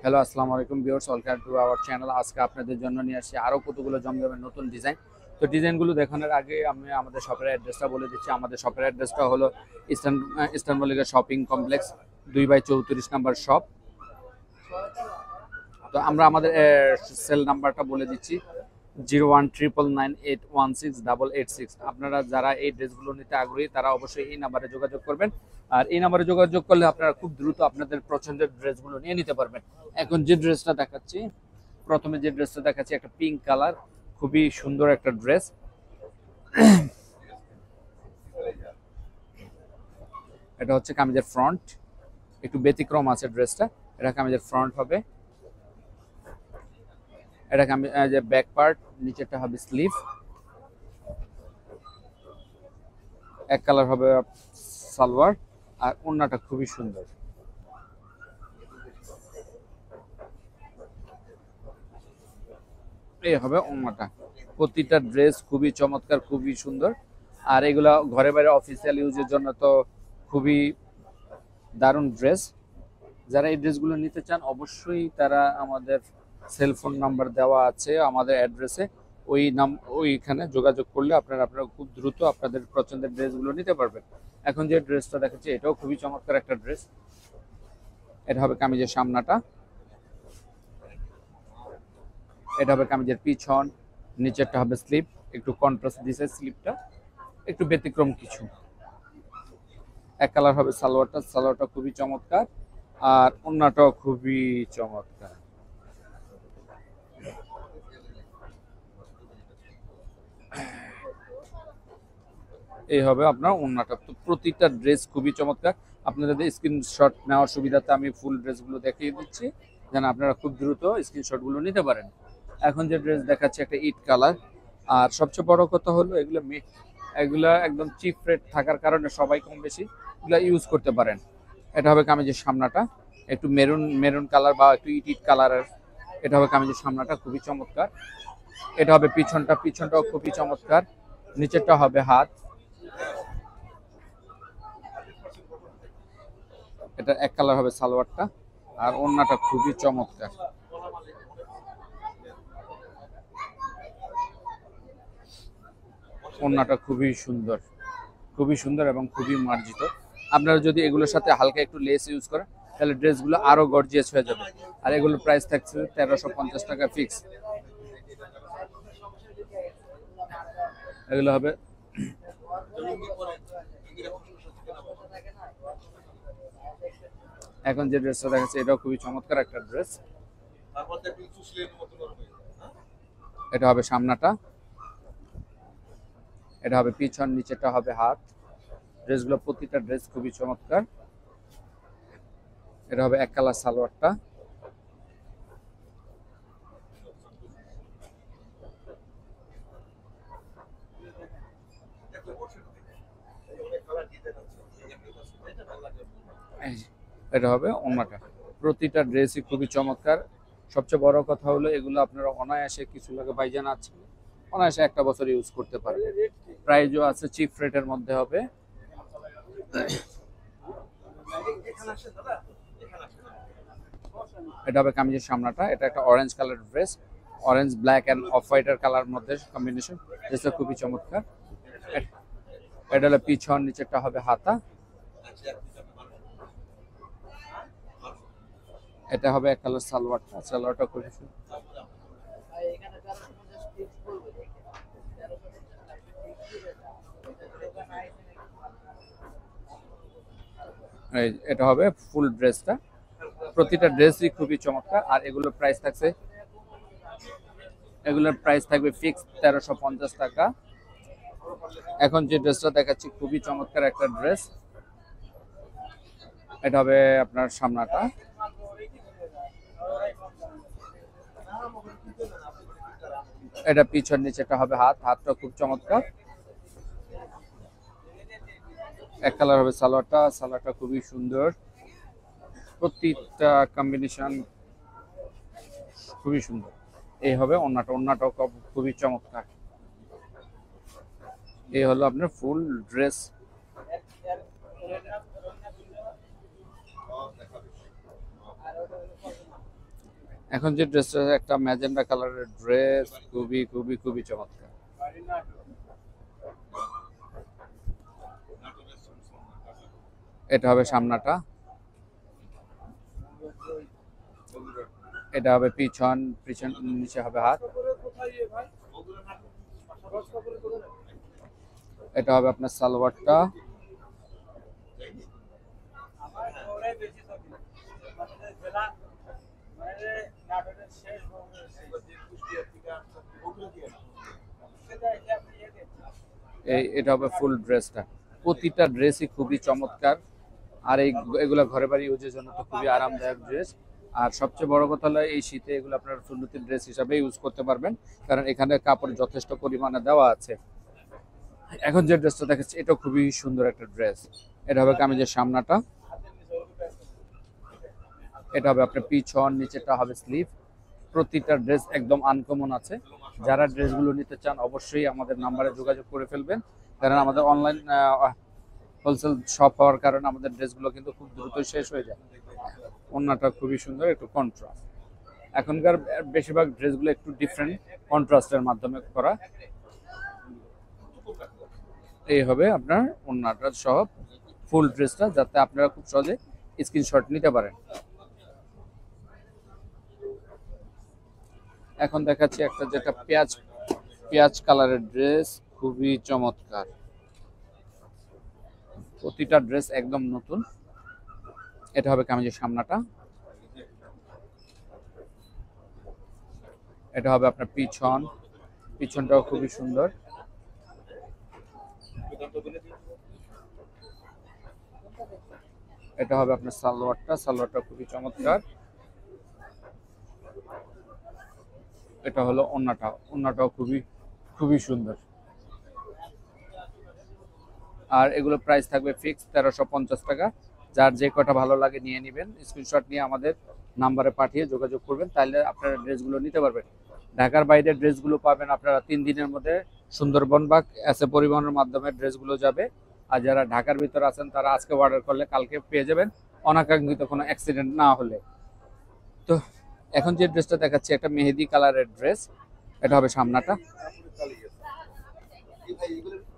Hello, আসসালামু আলাইকুম viewers, welcome to our channel. আজকে আপনাদের জন্য নিয়ে আসছি আরও কতগুলো জমজমের নতুন ডিজাইন। তো ডিজাইনগুলো দেখানোর আগে আমি আমাদের শপের অ্যাড্রেসটা বলে দিচ্ছি। আমাদের শপের অ্যাড্রেসটা হলো eastern Mallika shopping complex, 2/34 number shop. তো আমরা আমাদের সেল নাম্বারটা বলে দিচ্ছি, 0199916886। আপনারা যারা এই ড্রেসগুলো নিতে আগ্রহী তারা অবশ্যই এই নাম্বারে যোগাযোগ করবেন। আর এই নাম্বারে যোগাযোগ করলে আপনারা খুব দ্রুত আপনাদের পছন্দের ড্রেসগুলো নিয়ে নিতে পারবেন। এখন যে ড্রেসটা দেখাচ্ছি, প্রথমে যে ড্রেসটা দেখাচ্ছি একটা পিঙ্ক কালার, খুবই সুন্দর একটা ড্রেস। এটা হচ্ছে কামিজের ফ্রন্ট, একটু ব্যতিক্রম আছে ড্রেসটা। এটা কামিজের ফ্রন্ট হবে, এটা কামিজ যে ব্যাক পার্ট, নিচেরটা হবে স্লিভ। এক কালার হবে সালোয়ার, আর ওড়নাটা খুবই সুন্দর। এই হবে ওড়নাটা। প্রতিটা ড্রেস খুবই চমৎকার, খুবই সুন্দর। আর এগুলা ঘরে বাইরে অফিসিয়াল ইউজের জন্য তো খুবই দারুণ ড্রেস। যারা এই ড্রেসগুলো নিতে চান অবশ্যই তারা আমাদের সেলফোন নাম্বার দেওয়া আছে আমাদের অ্যাড্রেসে, ওইখানে যোগাযোগ করলে আপনারা খুব দ্রুত আপনাদের পছন্দের ড্রেসগুলো নিতে পারবেন। এখন যে ড্রেসটা দেখাচ্ছি এটাও খুবই চমৎকার একটা ড্রেস। এটা হবে কামিজের সামনাটা, এটা হবে কামিজের পিছন, নিচেরটা হবে স্লিপ। একটু কন্ট্রাস্ট দিছে স্লিপটা, একটু ব্যতিক্রম কিছু। এক কালার হবে সালোয়ারটা, সালোয়ারটা খুবই চমৎকার, আর ওড়নাটাও খুবই চমৎকার। এই হবে আপনার ওড়নাটা। তো প্রতিটা ড্রেস খুবই চমৎকার। আপনাদের স্ক্রিনশট নেওয়ার সুবিধাতে আমি ফুল ড্রেসগুলো দেখিয়ে দিচ্ছি, যেন আপনারা খুব দ্রুত স্ক্রিনশটগুলো নিতে পারেন। এখন যে ড্রেস দেখাচ্ছে একটা ইট কালার, আর সবচেয়ে বড় কথা হলো এগুলা একদম চিপ রেট থাকার কারণে সবাই কম বেশি এগুলা ইউজ করতে পারেন। এটা হবে কামিজের সামনাটা, একটু মেরুন মেরুন কালার বা একটু ইট ইট কালারের। এটা হবে কামিজের সামনাটা, খুবই চমৎকার। এটা হবে পিছনটা, পিছনটাও খুবই চমৎকার। নিচেরটা হবে হাত। এটা এক কালার হবে সালোয়ারটা, আর ওড়নাটা খুবই চমৎকার। ওড়নাটা খুবই সুন্দর, খুবই সুন্দর এবং খুবই মার্জিত। আপনারা যদি এগুলোর সাথে হালকা একটু লেস ইউজ করেন তাহলে ড্রেসগুলো আরো গর্জিয়াস হয়ে যাবে। আর এগুলোর প্রাইস থাকছে 1350 টাকা ফিক্স। এগুলো হবে, এখন যে ড্রেসটা দেখাচ্ছে এটাও খুবই চমৎকার একটা ড্রেস। এটা হবে সামনাটা, এটা হবে পিছন, নিচেটা হবে হাত। ড্রেসগুলো প্রতিটা ড্রেস খুবই চমৎকার। এটা হবে এক কালার সালোয়ারটা, এটা হবে ওড়নাটা। প্রতিটা ড্রেসই খুবই চমৎকার। সবচেয়ে বড় কথা হলো এগুলো আপনারা অনায়াসে, কিছু লাগে বাইজান আছে, অনায়াসে একটা বছর ইউজ করতে পারবে। প্রাইসও আছে চিপ রেটের মধ্যে হবে। এটা হবে কামিজের সামনাটা, এটা একটা orange colour dress, orange black and of হোয়াইটের কালার মধ্যে কম্বিনেশন। ড্রেসটা খুবই চমৎকার। এটা হলো পিছন, নিচেরটা হবে হাতা। এটা হবে এক কালার সালোয়ারটা, সালোয়ারটা খুবই সুন্দর। এটা হবে ফুল ড্রেসটা। প্রতিটা ড্রেসই খুবই চমৎকার। আর এগুলোর প্রাইস থাকবে ফিক্স 1350 টাকা। এখন যে ড্রেসটা দেখাচ্ছি খুবই চমৎকার একটা ড্রেস। এটা হবে আপনার সামনাটা, এটা পিছন, নিচেটা হবে হাত। হাতটা খুব চমৎকার। এক কালার হবে সালোয়ারটা, সালোয়ারটা খুবই সুন্দর। প্রতিটা কম্বিনেশন খুবই সুন্দর। এই হবে ওড়নাটা, ওড়নাটাও খুবই চমৎকার। এই হলো আপনার ফুল ড্রেস। এখন যে ড্রেসটা, একটা ম্যাজেন্ডা কালারের ড্রেস, খুবই খুবই খুবই চমৎকার। এটা হবে সামনাটা, এটা হবে পিছন, পিছন নিচে হবে হাত। এটা হবে আপনার সালোয়ারটা, এটা হবে ফুল ড্রেসটা। প্রতিটা ড্রেসই খুবই চমৎকার। আর এগুলা ঘরে বাড়ি ইউজের জন্য তো খুবই আরামদায়ক ড্রেস। আর সবচেয়ে বড় কথা হলো এই শীতে এগুলো আপনার সুন্নতি ড্রেস হিসাবে ইউজ করতে পারবেন, কারণ এখানে কাপড় যথেষ্ট পরিমাণে দেওয়া আছে। এখন যে ড্রেসটা দেখাচ্ছি এটা খুবই সুন্দর একটা ড্রেস। এটা হবে কামিজের সামনাটা, এটা হবে আপনার পিছন, নিচেটা হবে স্লিভ। প্রতিটা ড্রেস একদম আনকমন আছে। যারা ড্রেসগুলো নিতে চান অবশ্যই আমাদের নাম্বারে যোগাযোগ করে ফেলবেন, কারণ আমাদের অনলাইন হোলসেল শপ হওয়ার কারণে আমাদের ড্রেসগুলো কিন্তু খুব দ্রুত শেষ হয়ে যায়। ওড়নাটা খুবই সুন্দর, একটু কন্ট্রাস্ট। এখনকার বেশিরভাগ ড্রেসগুলো একটু ডিফারেন্ট কন্ট্রাস্টের মাধ্যমে করা। এই হবে আপনার ওড়নাটা সহ ফুল ড্রেসটা, যাতে আপনারা খুব সহজে স্ক্রিনশট নিতে পারেন। এখন দেখাচ্ছি একটা যেটা পেঁয়াজ পেঁয়াজ কালারের ড্রেস, খুবই চমৎকার। প্রতিটা ড্রেস একদম নতুন। এটা হবে কামিজের সামনাটা, এটা হবে আপনার পিছন, পিছনটাও খুবই সুন্দর। এটা হবে আপনার সালোয়ারটা, সালোয়ারটা খুবই চমৎকার। এটা হলো ওড়নাটা, ওড়নাটাও খুবই খুবই সুন্দর। আর এগুলো প্রাইস থাকবে ফিক্স 1350 টাকা। যার যে কটা ভালো লাগে নিয়ে নেবেন, স্ক্রিনশট নিয়ে আমাদের নাম্বারে পাঠিয়ে যোগাযোগ করবেন, তাহলে আপনারা ড্রেসগুলো নিতে পারবেন। ঢাকার বাইরে ড্রেসগুলো পাবেন আপনারা 3 দিনের মধ্যে সুন্দরবন বা এসএ পরিবহনের মাধ্যমে ড্রেসগুলো যাবে। আর যারা ঢাকার ভিতরে আছেন তারা আজকে অর্ডার করলে কালকে পেয়ে যাবেন, অনাকাঙ্ক্ষিত কোনো অ্যাক্সিডেন্ট না হলে। তো এখন যে ড্রেসটা দেখাচ্ছি একটা মেহেদি কালারের ড্রেস। এটা হবে সামনাটা,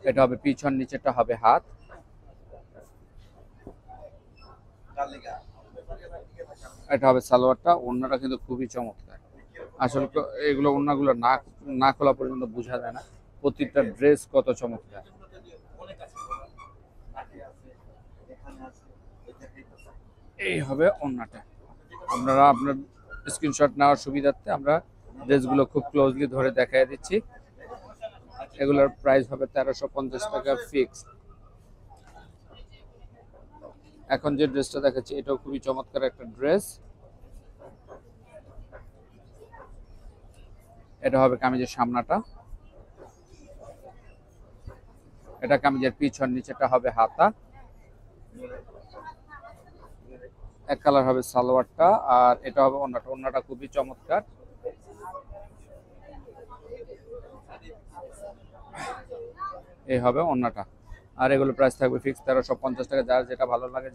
এটা হবে পিছন, নিচেটা হবে হাত। এটা হবে সালোয়ারটা। ওড়নাটা কিন্তু খুবই চমৎকার। আসলে তো এগুলো ওড়নাগুলো না না খোলা পর্যন্ত বোঝা যায় না প্রতিটা ড্রেস কত চমৎকার। এই হবে ওড়নাটা। আপনারা আপনার স্ক্রিনশট নেওয়ার সুবিধার্থে আমরা ড্রেসগুলো খুব ক্লোজলি ধরে দেখাই দিচ্ছি। এগুলোর প্রাইস হবে 1350 টাকা ফিক্স। এখন যে ড্রেসটা দেখাচ্ছি এটাও খুবই চমৎকার একটা ড্রেস। এটা হবে কামিজের সামনাটা, এটা কামিজের পিছন, নিচেটা হবে হাতা। এক কালার হবে সালোয়ারটা, আর এটা হবে ওড়নাটা। ওড়নাটা খুবই চমৎকার। এই হবে ওড়নাটা। আর এগুলো প্রাইস থাকবে ফিক্স 1350 টাকা। যার যেটা ভালো লাগে,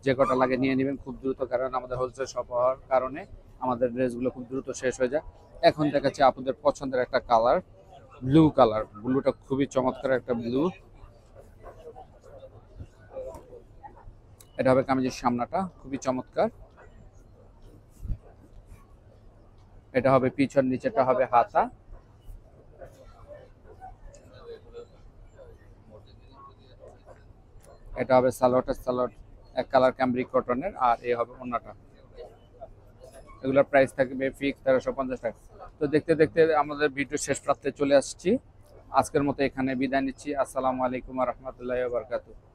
যে কটা লাগে নিয়ে নেবেন খুব দ্রুত, কারণ আমাদের হোলসেল শপ হওয়ার কারণে আমাদের ড্রেসগুলো খুব দ্রুত শেষ হয়ে যায়। এখন দেখাচ্ছি আপনাদের পছন্দের একটা কালার, ব্লু কালার। ব্লুটা খুবই চমৎকার একটা ব্লু। এটা হবে কামিজের সামনাটা, খুবই চমৎকার। এটা হবে পিছন, নিচেটা হবে হাতা। এটা হবে সালোয়ারটা, সালোয়ার এক কালার ক্যামব্রিক কটনের। আর এই হবে ওড়নাটা। এগুলোর প্রাইস থাকবে ফিক্স 1350 টাকা। তো দেখতে দেখতে আমাদের ভিডিও শেষ প্রান্তে চলে আসছি। আজকের মতো এখানে বিদায় নিচ্ছি। আসসালামু আলাইকুম ওয়া রাহমাতুল্লাহি ওয়া বারাকাতুহু।